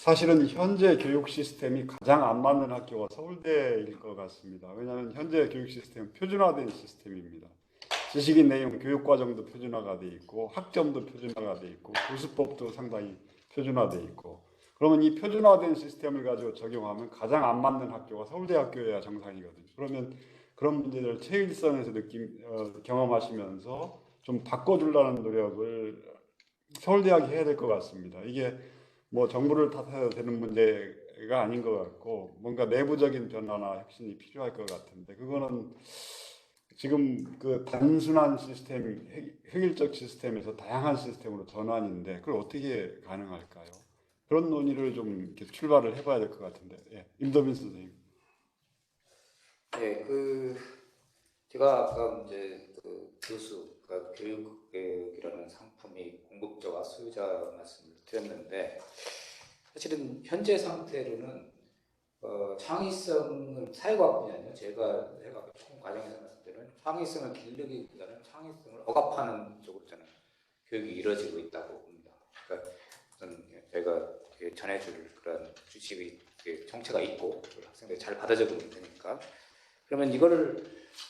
사실은 현재 교육 시스템이 가장 안 맞는 학교가 서울대일 것 같습니다. 왜냐하면 현재 교육 시스템은 표준화된 시스템입니다. 지식인 내용 교육 과정도 표준화가 돼 있고 학점도 표준화가 돼 있고 교수법도 상당히 표준화돼 있고, 그러면 이 표준화된 시스템을 가지고 적용하면 가장 안 맞는 학교가 서울대학교여야 정상이거든요. 그러면 그런 문제들을 최일선에서 경험하시면서 좀 바꿔주려는 노력을 서울대학이 해야 될 것 같습니다. 이게 뭐 정부를 탓해도 되는 문제가 아닌 것 같고, 뭔가 내부적인 변화나 혁신이 필요할 것 같은데, 그거는 지금 그 단순한 시스템, 획일적 시스템에서 다양한 시스템으로 전환인데 그걸 어떻게 가능할까요? 그런 논의를 좀 이렇게 출발을 해봐야 될 것 같은데. 예, 임도빈 선생님. 네, 제가 아까 이제 교수, 그러니까 교육이라는 상품이 공급자와 수요자 말씀을 드렸는데, 사실은 현재 상태로는 창의성을 사회과학 분야는요, 제가 총 과정에서 봤을 때는 창의성을 기르기보다는 창의성을 억압하는 쪽으로 저는 교육이 이루어지고 있다고 봅니다. 그러니까 저희가 전해줄 그런 주식이 정체가 있고 학생들이 잘 받아 적으면 되니까. 그러면 이거를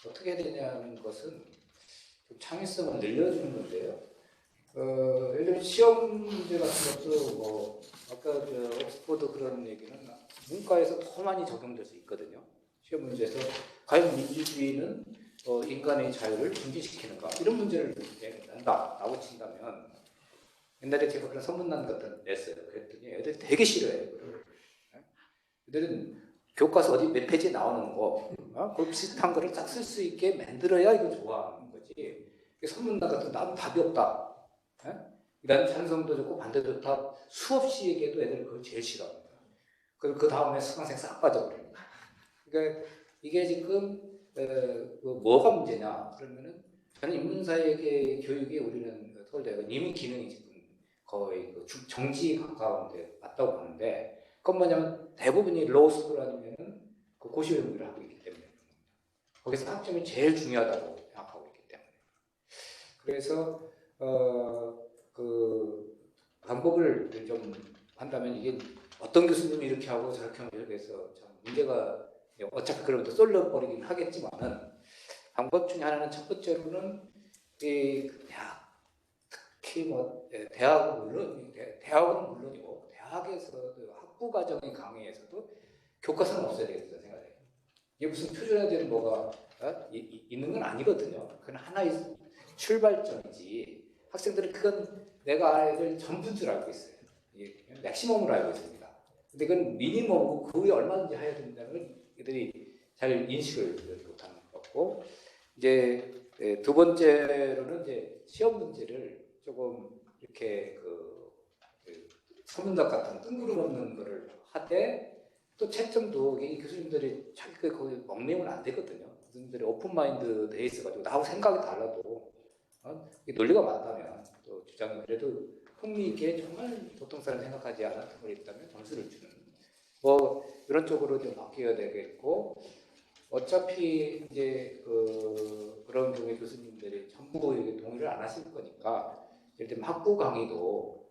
어떻게 해야 되냐는 것은 창의성을 늘려주는 건데요. 예를 들면 시험 문제 같은 것도 뭐 아까 옥스퍼드 그런 얘기는 문과에서 더 많이 적용될 수 있거든요. 시험 문제에서 과연 민주주의는 인간의 자유를 중지시키는가, 이런 문제를 낸다라고 친다면, 옛날에 제가 그런 선문단 같은 거 냈어요. 그랬더니 애들이 되게 싫어해요. 애들은 교과서 어디 몇 페이지에 나오는 거, 그 비슷한 거를 딱 쓸 수 있게 만들어야 이거 좋아하는 거지. 선문단 같은 거 나는 답이 없다, 이런 찬성도 좋고 반대도 좋다, 수없이 얘기해도 애들은 그걸 제일 싫어합니다. 그리고 그 다음에 수강생 싹 빠져버립니다. 그러니까 이게 지금 뭐가 문제냐 그러면은, 저는 인문사회계 교육이 우리는 서울대가 이미 기능이 지금 거의 정지에 가까운데 맞다고 보는데, 그건 뭐냐면 대부분이 로스쿨 아니면은 고시교육을 하고 있기 때문에, 거기서 학점이 제일 중요하다고 생각하고 있기 때문에. 그래서 그 방법을 좀 한다면, 이게 어떤 교수님이 이렇게 하고 저렇게 하면 이렇게 해서 참 문제가, 어차피 그러면 또 쏠려버리긴 하겠지만은, 방법 중에 하나는 첫 번째로는 이 특히 뭐 대학은 물론이고 대학에서도 학부 과정의 강의에서도 교과서는 없어야 되겠다 생각해요. 이게 무슨 표준화된 뭐가 있는 건 아니거든요. 그건 하나의 출발점이지, 학생들은 그건 내가 알아야 될 전부인 줄 알고 있어요. 이게 맥시멈으로 알고 있습니다. 근데 그건 미니멈이고 그 위에 얼마든지 해야 된다는 걸 이들이 잘 인식을 못하는 것 같고, 이제 두 번째로는 이제 시험 문제를 조금 이렇게 선문답 같은 뜬구름 없는 거를 하되, 또 채점도 이 교수님들이 자기 거기 얽매이면 안 되거든요. 교수님들이 오픈마인드 돼 있어가지고 나하고 생각이 달라도 논리가 맞다면, 또 주장이 그래도 흥미있게 정말 보통 사람 생각하지 않았던 걸 있다면 점수를 주는, 뭐 이런 쪽으로 좀 바뀌어야 되겠고, 어차피 이제 그런 경우에 교수님들이 전부 동의를 안 하실 거니까, 예를 들면 학부 강의도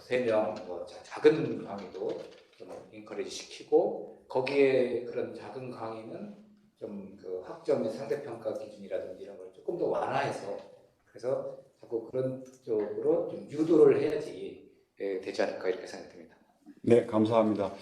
3명 작은 강의도 좀 인커리지 시키고, 거기에 그런 작은 강의는 좀 학점의 상대평가 기준이라든지 이런 걸 조금 더 완화해서, 그래서 자꾸 그런 쪽으로 좀 유도를 해야지 되지 않을까, 이렇게 생각됩니다. 네, 감사합니다.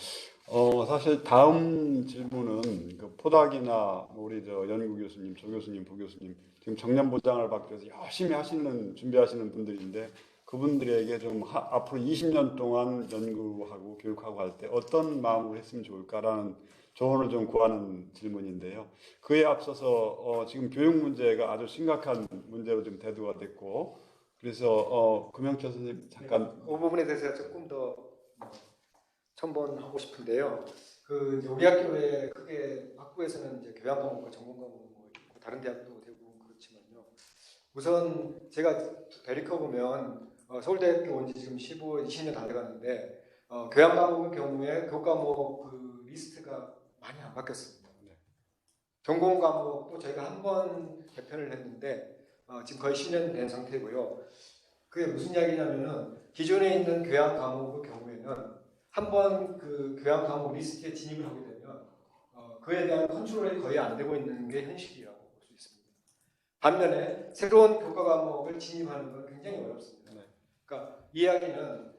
사실 다음 질문은 그 포닥이나 우리 연구 교수님, 조 교수님, 부 교수님, 지금 정년보장을 받기 위해서 열심히 준비하시는 분들인데, 그분들에게 좀 앞으로 20년 동안 연구하고 교육하고 할 때 어떤 마음으로 했으면 좋을까라는 조언을 좀 구하는 질문인데요. 그에 앞서서 지금 교육 문제가 아주 심각한 문제로 좀 대두가 됐고, 그래서 금영철 선생님 잠깐. 그 부분에 대해서 조금 더 첨언하고 싶은데요. 우리 학교에 크게 학부에서는 이제 교양 과목과 전공 과목이 뭐 있고, 다른 대학도 대부분 그렇지만요. 우선 제가 되리켜 보면 서울대학교 온 지 지금 20년 다 돼가는데, 교양 과목의 경우에 교과목 리스트가 많이 안 바뀌었습니다. 전공 과목도 저희가 한 번 개편을 했는데 지금 거의 10년 된 상태고요. 그게 무슨 이야기냐면은 기존에 있는 교양 과목의 경우에는 한번 그 교양 과목 리스트에 진입을 하게 되면 그에 대한 컨트롤이 거의 안 되고 있는 게 현실이라고 볼 수 있습니다. 반면에 새로운 교과 과목을 진입하는 건 굉장히 어렵습니다. 그러니까 이 이야기는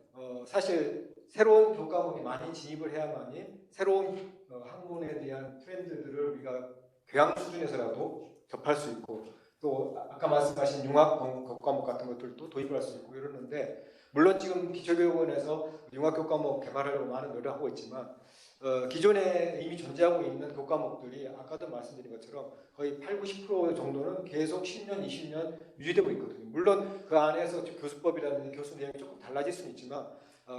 사실 새로운 교과 과목이 많이 진입을 해야만이 새로운 학문에 대한 트렌드들을 우리가 교양 수준에서라도 접할 수 있고 또 아까 말씀하신 융합 교과목 같은 것들도 도입할 수 있고 이러는데 물론 지금 기초교육원에서 융합 교과목 개발하려고 많은 노력을 하고 있지만 기존에 이미 존재하고 있는 교과목들이 아까도 말씀드린 것처럼 거의 8, 90% 정도는 계속 10년, 20년 유지되고 있거든요. 물론 그 안에서 교수법이라든지 교수 내용이 조금 달라질 수는 있지만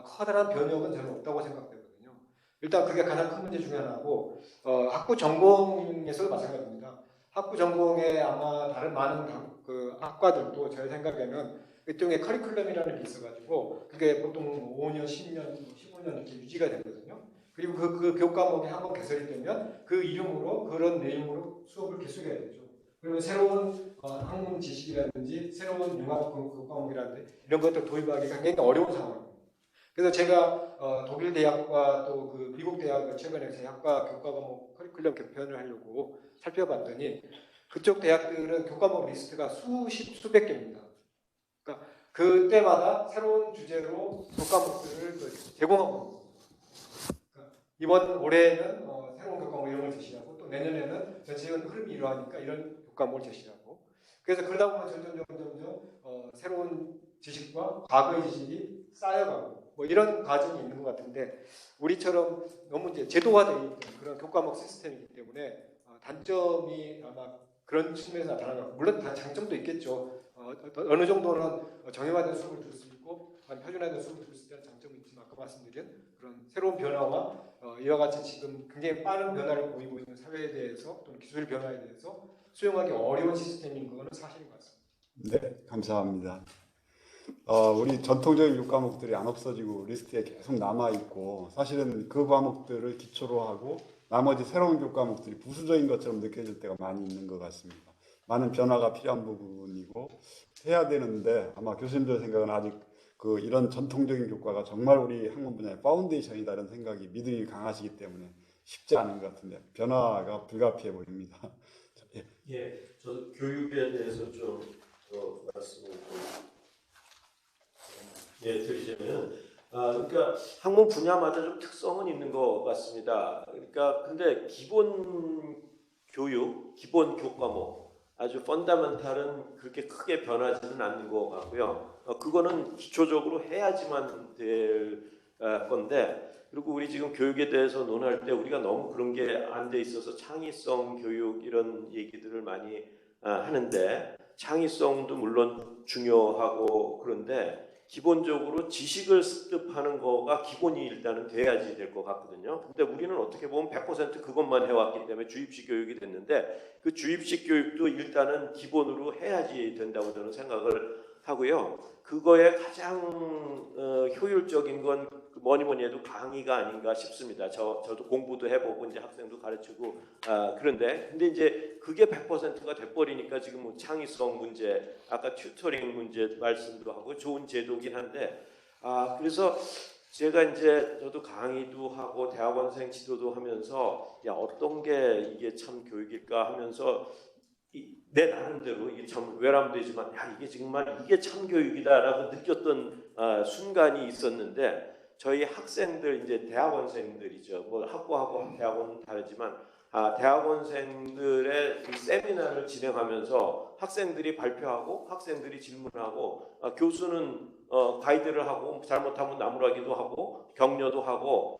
커다란 변형은 저는 없다고 생각되거든요. 일단 그게 가장 큰 문제 중에 하나고 학부 전공에서도 마찬가지입니다. 학부 전공에 아마 다른 많은 그 학과들도 제 생각에는 일종의 커리큘럼이라는 게 있어가지고 그게 보통 5년, 10년, 15년 이렇게 유지가 되거든요. 그리고 그 교과목이 한번 개설이 되면 그 이름으로 그런 내용으로 수업을 계속해야 되죠. 그러면 새로운 학문 지식이라든지 새로운 융합 교과목이라든지 이런 것들 도입하기가 굉장히 어려운 상황입니다. 그래서 제가 독일 대학과 또 그 미국 대학을 최근에 제 학과 교과 과목 커리큘럼 개편을 하려고 살펴봤더니 그쪽 대학들은 교과목 리스트가 수백 개입니다. 그러니까 그때마다 새로운 주제로 교과목들을 제공하고 그러니까 이번 올해는 새로운 교과목 이런 걸 제시하고 또 내년에는 전체적인 흐름이 이러하니까 이런 교과목을 제시하고 그래서 그러다 보면 점점 새로운 지식과 과거의 지식이 쌓여가고 뭐 이런 과정이 있는 것 같은데 우리처럼 너무 이제 제도화되어 있는 그런 교과목 시스템이기 때문에 단점이 아마 그런 측면에서 나타나는 것 같고 물론 다 장점도 있겠죠. 어느 정도는 정형화된 수업을 들을 수 있고 표준화된 수업을 들을 수 있다는 장점이 있지만 아까 말씀드린 그런 새로운 변화와 이와 같이 지금 굉장히 빠른 변화를 보이고 있는 사회에 대해서 또는 기술 변화에 대해서 수용하기 어려운 시스템인 거는 사실인 것 같습니다. 네, 감사합니다. 우리 전통적인 교과목들이 안 없어지고 리스트에 계속 남아있고 사실은 그 과목들을 기초로 하고 나머지 새로운 교과목들이 부수적인 것처럼 느껴질 때가 많이 있는 것 같습니다. 많은 변화가 필요한 부분이고 해야 되는데 아마 교수님들 생각은 아직 이런 전통적인 교과가 정말 우리 학문 분야의 파운데이션이다 이런 생각이 믿음이 강하시기 때문에 쉽지 않은 것 같은데 변화가 불가피해 보입니다. 예, 저도 교육에 대해서 좀 더 말씀을 드리자면, 그러니까 학문 분야마다 좀 특성은 있는 것 같습니다. 그러니까 근데 기본 교육, 기본 교과목 아주 펀더멘탈은 그렇게 크게 변하지는 않는 것 같고요. 그거는 기초적으로 해야지만 될 건데. 그리고 우리 지금 교육에 대해서 논할 때 우리가 너무 그런 게 안 돼 있어서 창의성 교육 이런 얘기들을 많이 하는데 창의성도 물론 중요하고 그런데 기본적으로 지식을 습득하는 거가 기본이 일단은 돼야지 될 것 같거든요. 근데 우리는 어떻게 보면 100% 그것만 해왔기 때문에 주입식 교육이 됐는데 그 주입식 교육도 일단은 기본으로 해야지 된다고 저는 생각을 하고요. 그거에 가장 효율적인 건 뭐니 해도 강의가 아닌가 싶습니다. 저도 공부도 해보고 이제 학생도 가르치고 근데 이제 그게 100%가 돼버리니까 지금 뭐 창의성 문제, 아까 튜터링 문제 말씀도 하고 좋은 제도긴 한데 그래서 제가 이제 저도 강의도 하고 대학원생 지도도 하면서 어떤 게 이게 참 교육일까 하면서 내 나름대로 이게 참 외람되지만 이게 정말 이게 참 교육이다라고 느꼈던 순간이 있었는데 저희 학생들 이제 대학원생들이죠. 뭐 학부하고 대학원은 다르지만 대학원생들의 그 세미나를 진행하면서 학생들이 발표하고 학생들이 질문하고 교수는 가이드를 하고 잘못하면 나무라기도 하고 격려도 하고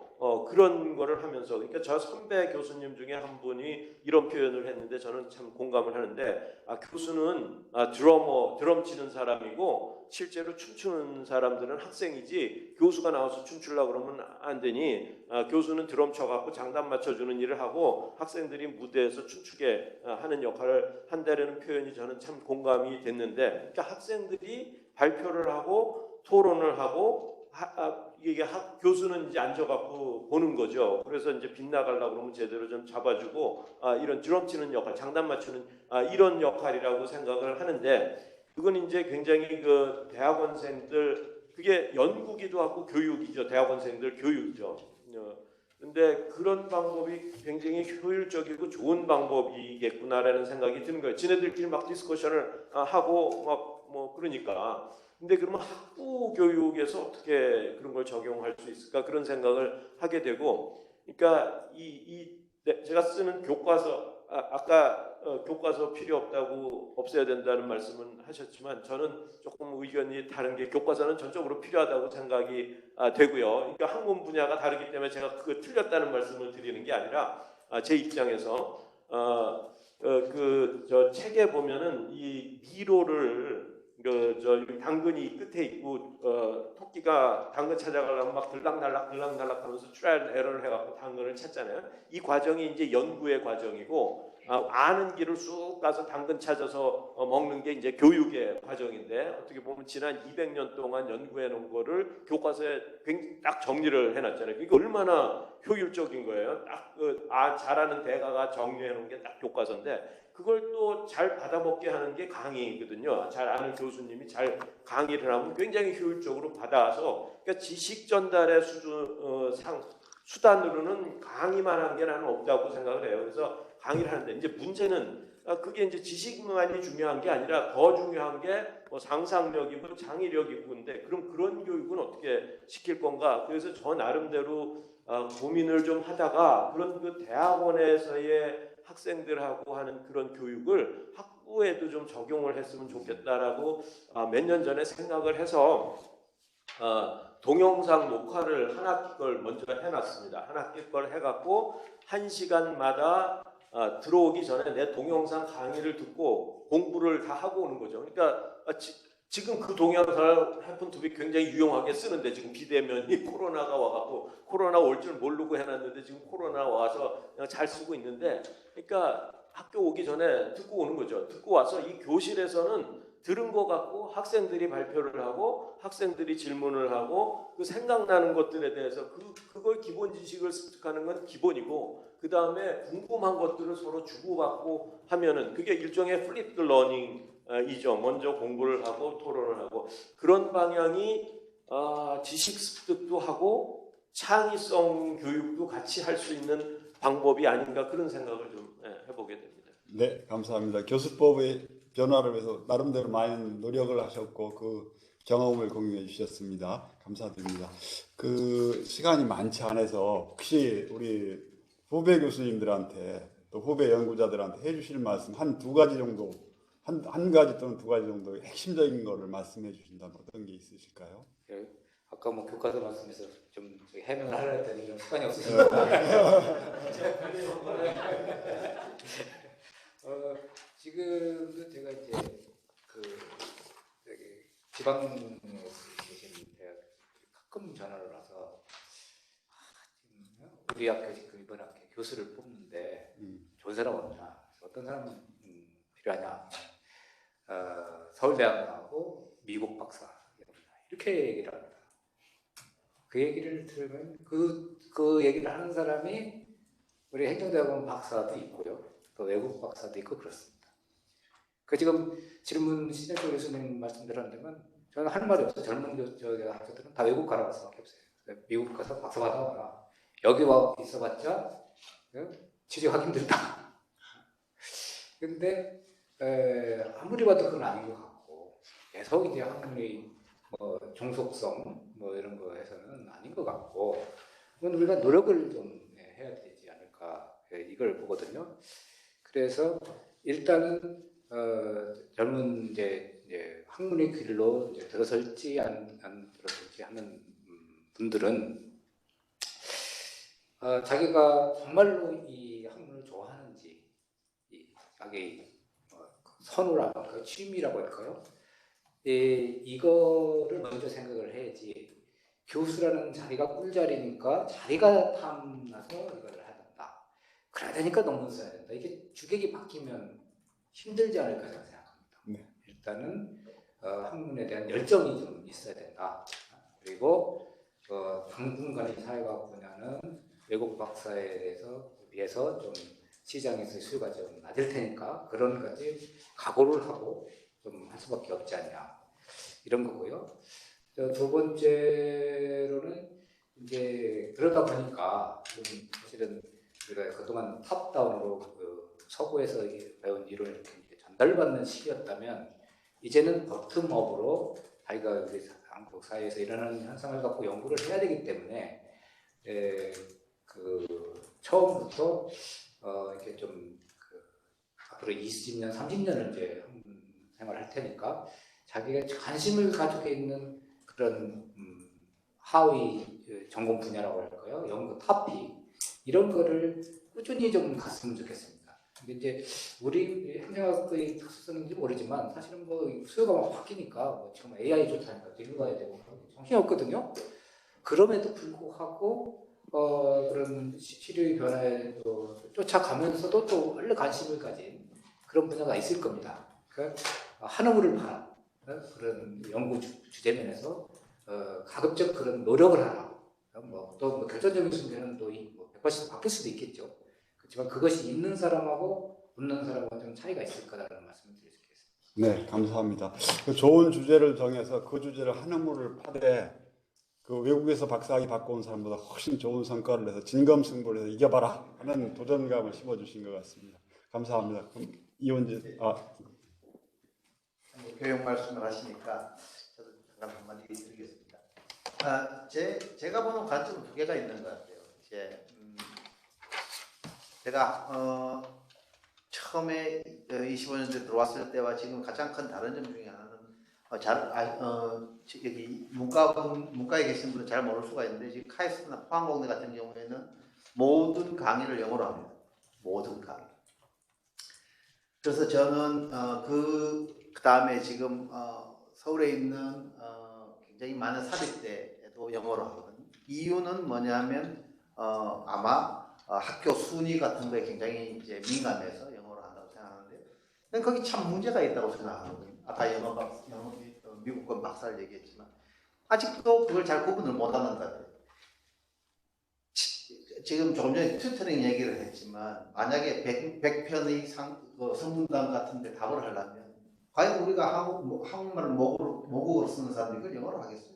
그런 거를 하면서 그러니까 저 선배 교수님 중에 한 분이 이런 표현을 했는데 저는 참 공감을 하는데 교수는 드럼 치는 사람이고 실제로 춤추는 사람들은 학생이지 교수가 나와서 춤추려고 그러면 안 되니 교수는 드럼 쳐갖고 장단 맞춰주는 일을 하고 학생들이 무대에서 춤추게 하는 역할을 한다는 표현이 저는 참 공감이 됐는데 그러니까 학생들이 발표를 하고 토론을 하고 이게 교수는 이제 앉아갖고 보는 거죠. 그래서 이제 빗나가려고 그러면 제대로 좀 잡아주고 이런 드럼 치는 역할, 장단 맞추는 이런 역할이라고 생각을 하는데 그건 이제 굉장히 그 대학원생들 그게 연구기도 하고 교육이죠. 대학원생들 교육이죠. 근데 그런 방법이 굉장히 효율적이고 좋은 방법이겠구나라는 생각이 드는 거예요. 지네들끼리 막 디스커션을 하고 막 뭐 그러니까. 근데 그러면 학부 교육에서 어떻게 그런 걸 적용할 수 있을까 그런 생각을 하게 되고, 그러니까 제가 쓰는 교과서 아까 교과서 필요 없다고 없애야 된다는 말씀은 하셨지만 저는 조금 의견이 다른 게 교과서는 전적으로 필요하다고 생각이 되고요. 그러니까 학문 분야가 다르기 때문에 제가 그거 틀렸다는 말씀을 드리는 게 아니라 제 입장에서 그 저 책에 보면은 이 미로를 저 당근이 끝에 있고 토끼가 당근 찾아가려면 막 들락날락 하면서 트라이얼 에러를 해갖고 당근을 찾잖아요. 이 과정이 이제 연구의 과정이고 아는 길을 쑥 가서 당근 찾아서 먹는 게 이제 교육의 과정인데, 어떻게 보면 지난 200년 동안 연구해 놓은 거를 교과서에 굉장히 딱 정리를 해놨잖아요. 이게 얼마나 효율적인 거예요. 딱 잘하는 대가가 정리해 놓은 게 딱 교과서인데, 그걸 또 잘 받아먹게 하는 게 강의거든요. 잘 아는 교수님이 잘 강의를 하면 굉장히 효율적으로 받아서, 그러니까 지식 전달의 수단으로는 강의만 한 게 나는 없다고 생각을 해요. 그래서 강의를 하는데 이제 문제는 그게 이제 지식만이 중요한 게 아니라 더 중요한 게 뭐 상상력이고 창의력이고, 근데 그럼 그런 교육은 어떻게 시킬 건가? 그래서 저 나름대로 고민을 좀 하다가 그런 그 대학원에서의 학생들하고 하는 그런 교육을 학부에도 좀 적용을 했으면 좋겠다라고 몇 년 전에 생각을 해서 동영상 녹화를 한 학기 걸 먼저 해놨습니다. 한 학기 걸 해갖고 1시간마다 들어오기 전에 내 동영상 강의를 듣고 공부를 다 하고 오는 거죠. 그러니까 지금 그 동영상을 happen to be 굉장히 유용하게 쓰는데, 지금 비대면이 코로나가 와갖고 코로나 올 줄 모르고 해놨는데 지금 코로나 와서 그냥 잘 쓰고 있는데, 그러니까 학교 오기 전에 듣고 오는 거죠. 듣고 와서 이 교실에서는 들은 거 갖고 학생들이 발표를 하고 학생들이 질문을 하고 그 생각나는 것들에 대해서 그걸 기본 지식을 습득하는 건 기본이고, 그 다음에 궁금한 것들을 서로 주고받고 하면은 그게 일종의 플립드 러닝이죠. 먼저 공부를 하고 토론을 하고, 그런 방향이 지식 습득도 하고 창의성 교육도 같이 할 수 있는 방법이 아닌가, 그런 생각을 좀 해보게 됩니다. 네, 감사합니다. 교수법의 변화를 위해서 나름대로 많은 노력을 하셨고 그 경험을 공유해 주셨습니다. 감사드립니다. 그 시간이 많지 않아서 혹시 우리 후배 교수님들한테 또 후배 연구자들한테 해주실 말씀 한 두 가지 정도, 한 가지 또는 두 가지 정도 핵심적인 거를 말씀해 주신다면 어떤 게 있으실까요? 예, 아까 뭐 교과서 말씀에서 좀 해명을 하려 했더니 좀 시간이 없으시니까 지금도 제가 이제 그 여기 지방에 계신 대학 가끔 전화를 와서 우리 학교 지금 이번 학기 교수를 뽑는데 좋은 사람 없냐, 어떤 사람 필요하냐, 서울대학 나오고 미국 박사 이렇게 얘기를 합니다. 그 얘기를 들으면 그 얘기를 하는 사람이 우리 행정대학원 박사도 있고요, 또 외국 박사도 있고 그렇습니다. 그 지금 질문 신현철 교수님 말씀드렸는데만 저는 할 말이 없어요. 젊은 학생들은 다 외국 가라고 수밖에 없어요. 미국 가서 박사 받아와라. 여기 와 있어봤자 취직하기 힘들다. 근데 아무리 봐도 그건 아닌 것 같고, 계속 이제 학문의 뭐 종속성 뭐 이런 거 해서는 아닌 것 같고, 그건 우리가 노력을 좀 해야 되지 않을까, 이걸 보거든요. 그래서 일단은 젊은 이제 학문의 길로 이제 들어설지 안 들어설지 하는 분들은 자기가 정말로 이 학문을 좋아하는지, 자기 선호라고 할까요, 취미라고 할까요, 이거를 먼저 생각을 해야지, 교수라는 자리가 꿀자리니까 자리가 탐나서 이걸 하든가, 그래야 되니까 논문 써야 된다, 이게 주객이 바뀌면 힘들지 않을까 생각합니다. 네. 일단은 학문에 대한 열정이 좀 있어야 된다. 그리고 당분간 이 사회과학 분야는 외국 박사에 대해서 비해서 좀 시장에서 수요가 좀 낮을 테니까 그런 것까지 각오를 하고 좀 할 수밖에 없지 않냐 이런 거고요. 두 번째로는 이제 그러다 보니까 사실은 우리가 그동안 탑다운으로 그 서구에서 배운 이론을 이렇게 이제 전달받는 시기였다면 이제는 버텀업으로 자기가 우리 한국 사회에서 일어나는 현상을 갖고 연구를 해야 되기 때문에 그 처음부터 이렇게 좀 앞으로 20년, 30년을 이제 생활할 테니까 자기가 관심을 가지고 있는 그런 하위 전공 분야라고 할까요? 연구 토픽 이런 거를 꾸준히 좀 갔으면 좋겠습니다. 근데 이제 우리 행정학의 특수성인지 모르지만 사실은 뭐 수요가 막 바뀌니까 뭐 지금 AI 좋다니까 뒤로 가야 되고 정신이 없거든요. 그럼에도 불구하고 그런 시류의 변화에 또 쫓아가면서도 또 원래 관심을 가진 그런 분야가 있을 겁니다. 그러니까 한우물을 파는 그런 연구 주제면에서 가급적 그런 노력을 하라. 또 결정적인 순간은 또 180도 바뀔 수도 있겠죠. 그렇지만 그것이 있는 사람하고 없는 사람하고 좀 차이가 있을 거라는 말씀을 드릴 수 있겠습니다. 네, 감사합니다. 그 좋은 주제를 정해서 그 주제를 한우물을 파되 그 외국에서 박사학위 받고 온 사람보다 훨씬 좋은 성과를 내서 진검승부를 해서 이겨봐라 하는 도전감을 심어주신 것 같습니다. 감사합니다. 그럼 이원재 교육 말씀을 하시니까 저도 잠깐 한마디 드리겠습니다. 제가 보는 관점은 두 개가 있는 것 같아요. 제가 처음에 25년째 들어왔을 때와 지금 가장 큰 다른 점 중에 하나는 여기 문과에 계신 분은 잘 모를 수가 있는데 지금 카이스트나 포항공대 같은 경우에는 모든 강의를 영어로 합니다. 모든 강의. 그래서 저는 그 다음에 지금 서울에 있는 굉장히 많은 사립대에도 영어로 하거든요. 이유는 뭐냐면 아마 학교 순위 같은 거에 굉장히 이제 민감해서 영어로 한다고 생각하는데요. 근데 거기 참 문제가 있다고 생각하거든요. 아까 미국권 박사를 얘기했지만 아직도 그걸 잘 구분을 못하는 것 같아요. 지금 조금 전에 튜터링 얘기를 했지만 만약에 100편의 성문단 같은 데 답을 하려면 과연 우리가 한국말을 모국어로 쓰는 사람들이 이걸 영어로 하겠어요?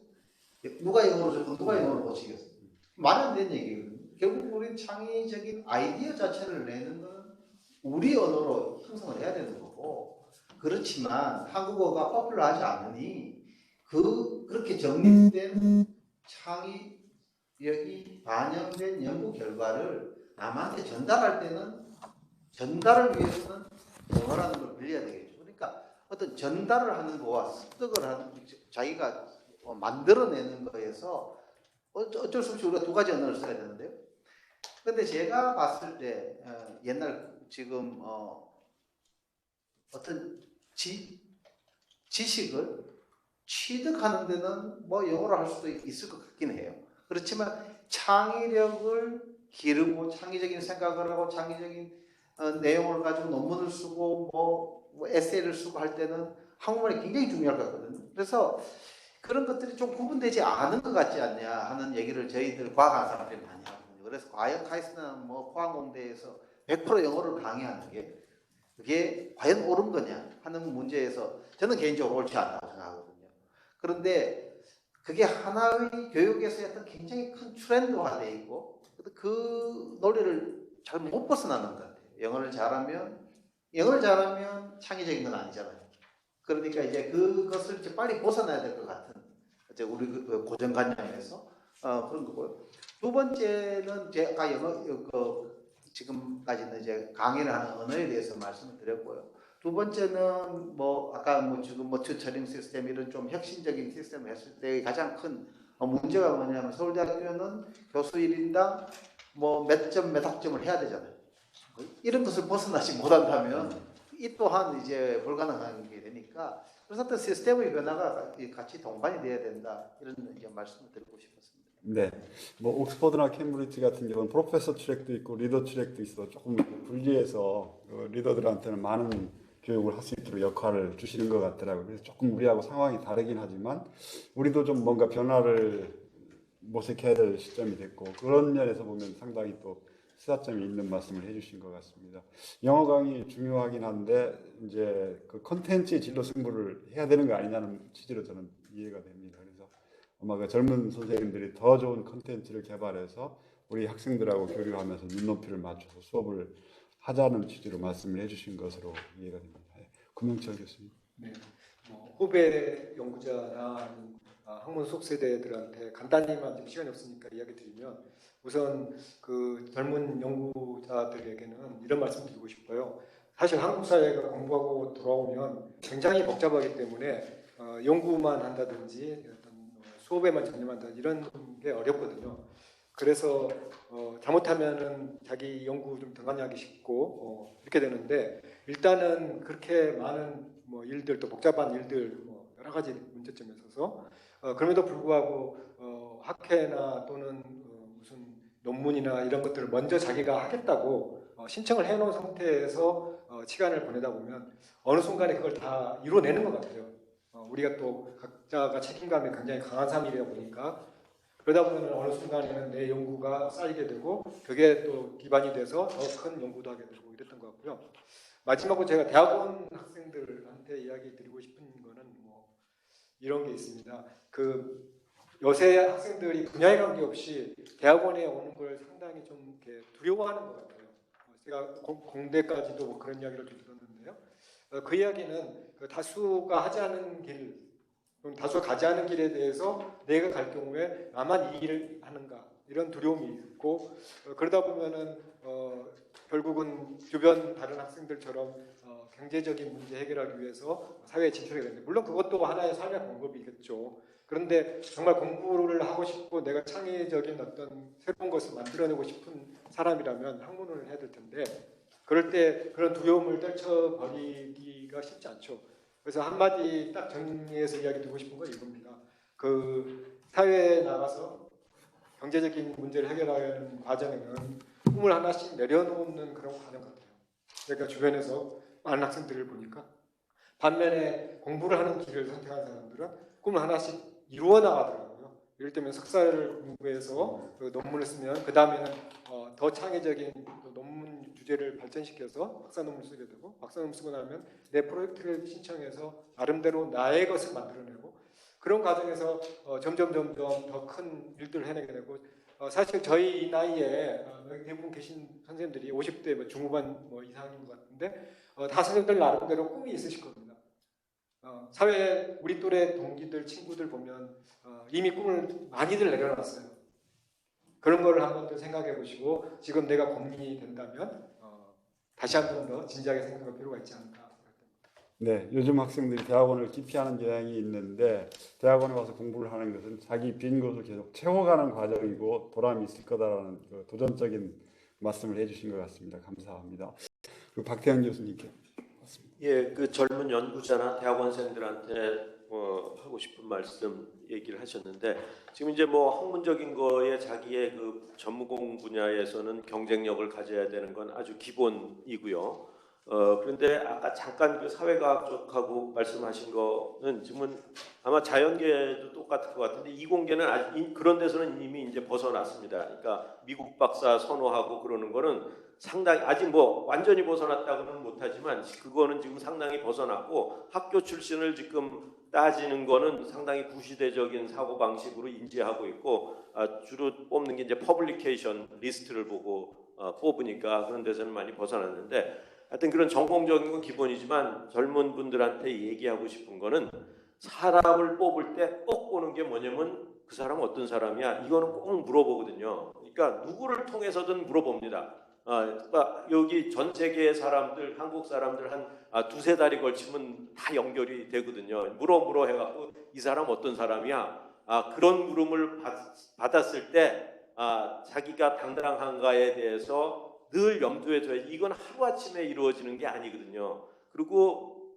누가 영어로 적고 누가 영어로 고치겠어요? 말이 안 되는 얘기거든요. 결국 우리는 창의적인 아이디어 자체를 내는 건 우리 언어로 형성을 해야 되는 거고, 그렇지만 한국어가 퍼플러하지 않으니 그렇게 정립된 창의력이 반영된 연구 결과를 남한테 전달할 때는 전달을 위해서는 영어라는 걸 빌려야 되겠죠. 그러니까 어떤 전달을 하는 거와 습득을 하는 자기가 만들어내는 거에서 어쩔 수 없이 우리가 두 가지 언어를 써야 되는데요. 근데 제가 봤을 때 옛날 지금 어떤 지식을 취득하는 데는 뭐 영어로 할 수도 있을 것 같긴 해요. 그렇지만 창의력을 기르고 창의적인 생각을 하고 창의적인 내용을 가지고 논문을 쓰고 뭐 에세이를 쓰고 할 때는 한국말이 굉장히 중요할 것 같거든요. 그래서 그런 것들이 좀 구분되지 않은 것 같지 않냐 하는 얘기를 저희들 과학하는 사람들이 많이 하거든요. 그래서 과연 카이스트나 뭐 포항공대에서 100% 영어를 강의하는 게 그게 과연 옳은 거냐 하는 문제에서 저는 개인적으로 옳지 않다고 생각하거든요. 그런데 그게 하나의 교육에서의 어떤 굉장히 큰 트렌드화되어 있고 그 논리를 잘 못 벗어나는 것 같아요. 영어를 잘하면 창의적인 건 아니잖아요. 그러니까 이제 그것을 이제 빨리 벗어나야 될 것 같은 이제 우리 고정관념에서 그런 거고요. 두 번째는 제가 영어 지금까지는 이제 강의를 하는 언어에 대해서 말씀을 드렸고요. 두 번째는 뭐 아까 지금 튜터링 시스템 이런 좀 혁신적인 시스템을 했을 때 가장 큰 문제가 뭐냐면 서울대학교는 교수 1인당 뭐 몇 학점을 해야 되잖아요. 이런 것을 벗어나지 못한다면 이 또한 이제 불가능한 게 되니까 그래서 어떤 시스템의 변화가 같이 동반이 돼야 된다 이런 이제 말씀을 드리고 싶었습니다. 네, 뭐 옥스퍼드나 캠브리지 같은 경우는 프로페서 트랙도 있고 리더 트랙도 있어 조금 분리해서 리더들한테는 많은 교육을 할 수 있도록 역할을 주시는 것 같더라고요. 그래서 조금 우리하고 상황이 다르긴 하지만 우리도 좀 뭔가 변화를 모색해야 될 시점이 됐고 그런 면에서 보면 상당히 또 시사점이 있는 말씀을 해주신 것 같습니다. 영어 강의 중요하긴 한데 이제 그 컨텐츠의 질로 승부를 해야 되는 거 아니냐는 취지로 저는 이해가 됩니다. 그래서 아마 그 젊은 선생님들이 더 좋은 컨텐츠를 개발해서 우리 학생들하고 교류하면서 눈높이를 맞춰서 수업을 하자는 취지로 말씀을 해주신 것으로 이해가 됩니다. 구명철 교수님. 네, 후배 연구자나 학문 수업 세대들한테 간단히만 좀 시간이 없으니까 이야기 드리면 우선 그 젊은 연구자들에게는 이런 말씀 드리고 싶어요. 사실 한국 사회가 공부하고 돌아오면 굉장히 복잡하기 때문에 연구만 한다든지 어떤 수업에만 전념한다 이런 게 어렵거든요. 그래서 잘못하면은 자기 연구 좀 등한하기 쉽고 이렇게 되는데 일단은 그렇게 많은 일들 또 복잡한 일들 여러 가지 문제점이 있어서 그럼에도 불구하고 학회나 또는 무슨 논문이나 이런 것들을 먼저 자기가 하겠다고 신청을 해놓은 상태에서 시간을 보내다 보면 어느 순간에 그걸 다 이뤄내는 것 같아요. 우리가 또 각자가 책임감이 굉장히 강한 사람이다 보니까 그러다 보면 어느 순간에는 내 연구가 쌓이게 되고 그게 또 기반이 돼서 더 큰 연구도 하게 되고 이랬던 것 같고요. 마지막으로 제가 대학원 학생들한테 이야기 드리고 싶은 거는 이런 게 있습니다. 그 요새 학생들이 분야에 관계없이 대학원에 오는 걸 상당히 좀 이렇게 두려워하는 것 같아요. 제가 공대까지도 그런 이야기를 좀 들었는데요. 그 이야기는 그 다수가 하지 않은 길, 다수가 가지 않은 길에 대해서 내가 갈 경우에 나만 이 길을 하는가 이런 두려움이 있고 그러다 보면은 결국은 주변 다른 학생들처럼 경제적인 문제 해결하기 위해서 사회에 진출하게 되는데 물론 그것도 하나의 삶의 방법이겠죠. 그런데 정말 공부를 하고 싶고 내가 창의적인 어떤 새로운 것을 만들어내고 싶은 사람이라면 학문을 해야 될 텐데 그럴 때 그런 두려움을 떨쳐버리기가 쉽지 않죠. 그래서 한마디 딱 정리해서 이야기 드리고 싶은 건 이겁니다. 그 사회에 나가서 경제적인 문제를 해결하는 과정에는 꿈을 하나씩 내려놓는 그런 과정 같아요. 그러니까 주변에서 많은 학생들을 보니까 반면에 공부를 하는 길을 선택한 사람들은 꿈을 하나씩 이루어 나가더라고요. 예를 들면 석사를 공부해서 그 논문을 쓰면 그 다음에는 더 창의적인 논문 주제를 발전시켜서 박사 논문을 쓰게 되고 박사 논문 쓰고 나면 내 프로젝트를 신청해서 나름대로 나의 것을 만들어내고 그런 과정에서 점점 더 큰 일들을 해내게 되고 사실 저희 이 나이에 대부분 계신 선생님들이 50대 중후반 이상인 것 같은데 다 선생님들 나름대로 꿈이 있으실 겁니다. 사회에 우리 또래 동기들 친구들 보면 이미 꿈을 많이들 내려놨어요. 그런 거를 한 번 더 생각해 보시고 지금 내가 고민이 된다면 다시 한 번 더 진지하게 생각할 필요가 있지 않을까. 네, 요즘 학생들이 대학원을 기피하는 경향이 있는데 대학원에 와서 공부를 하는 것은 자기 빈 곳을 계속 채워가는 과정이고 보람이 있을 거다라는 그 도전적인 말씀을 해주신 것 같습니다. 감사합니다. 그 박태환 교수님께. 예, 그 젊은 연구자나 대학원생들한테 하고 싶은 말씀 얘기를 하셨는데 지금 이제 학문적인 거에 자기의 그 전문 분야에서는 경쟁력을 가져야 되는 건 아주 기본이고요. 그런데 아까 잠깐 그 사회과학 쪽하고 말씀하신 거는 지금은 아마 자연계도 똑같을 것 같은데 이공계는 그런 데서는 이미 이제 벗어났습니다. 그러니까 미국 박사 선호하고 그러는 거는 상당히 아직 완전히 벗어났다고는 못하지만 그거는 지금 상당히 벗어났고 학교 출신을 지금 따지는 거는 상당히 구시대적인 사고 방식으로 인지하고 있고 주로 뽑는 게 이제 퍼블리케이션 리스트를 보고 뽑으니까 그런 데서는 많이 벗어났는데 하여튼 그런 전공적인 건 기본이지만 젊은 분들한테 얘기하고 싶은 거는 사람을 뽑을 때 꼭 보는 게 뭐냐면 그 사람 어떤 사람이야 이거는 꼭 물어보거든요. 그러니까 누구를 통해서든 물어봅니다. 그러니까 여기 전 세계의 사람들, 한국 사람들 한 두세 달이 걸치면 다 연결이 되거든요. 물어 해갖고 이 사람 어떤 사람이야? 그런 물음을 받았을 때 자기가 당당한가에 대해서 늘 염두에 둬야지. 이건 하루아침에 이루어지는 게 아니거든요. 그리고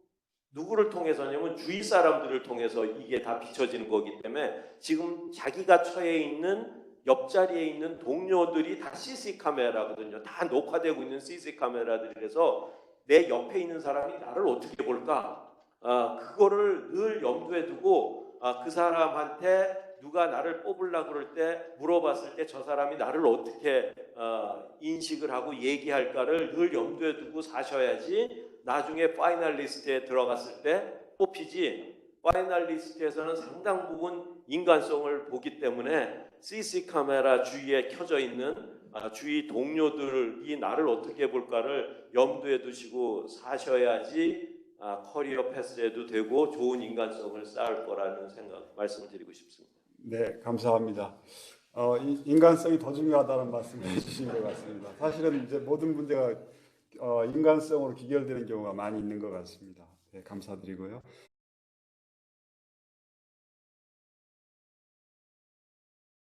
누구를 통해서냐면 주위 사람들을 통해서 이게 다 비춰지는 거기 때문에 지금 자기가 처해 있는 옆자리에 있는 동료들이 다 CC 카메라거든요. 다 녹화되고 있는 CC 카메라들이라서 내 옆에 있는 사람이 나를 어떻게 볼까? 그거를 늘 염두에 두고 그 사람한테 누가 나를 뽑으려고 그럴 때 물어봤을 때 저 사람이 나를 어떻게 인식을 하고 얘기할까를 늘 염두에 두고 사셔야지 나중에 파이널리스트에 들어갔을 때 뽑히지. 파이널리스트에서는 상당 부분 인간성을 보기 때문에 CC 카메라 주위에 켜져 있는 주위 동료들이 나를 어떻게 볼까를 염두에 두시고 사셔야지 커리어 패스해도 되고 좋은 인간성을 쌓을 거라는 생각 말씀을 드리고 싶습니다. 네, 감사합니다. 인간성이 더 중요하다는 말씀을 해주신 것 같습니다. 사실은 이제 모든 문제가 인간성으로 귀결되는 경우가 많이 있는 것 같습니다. 네, 감사드리고요.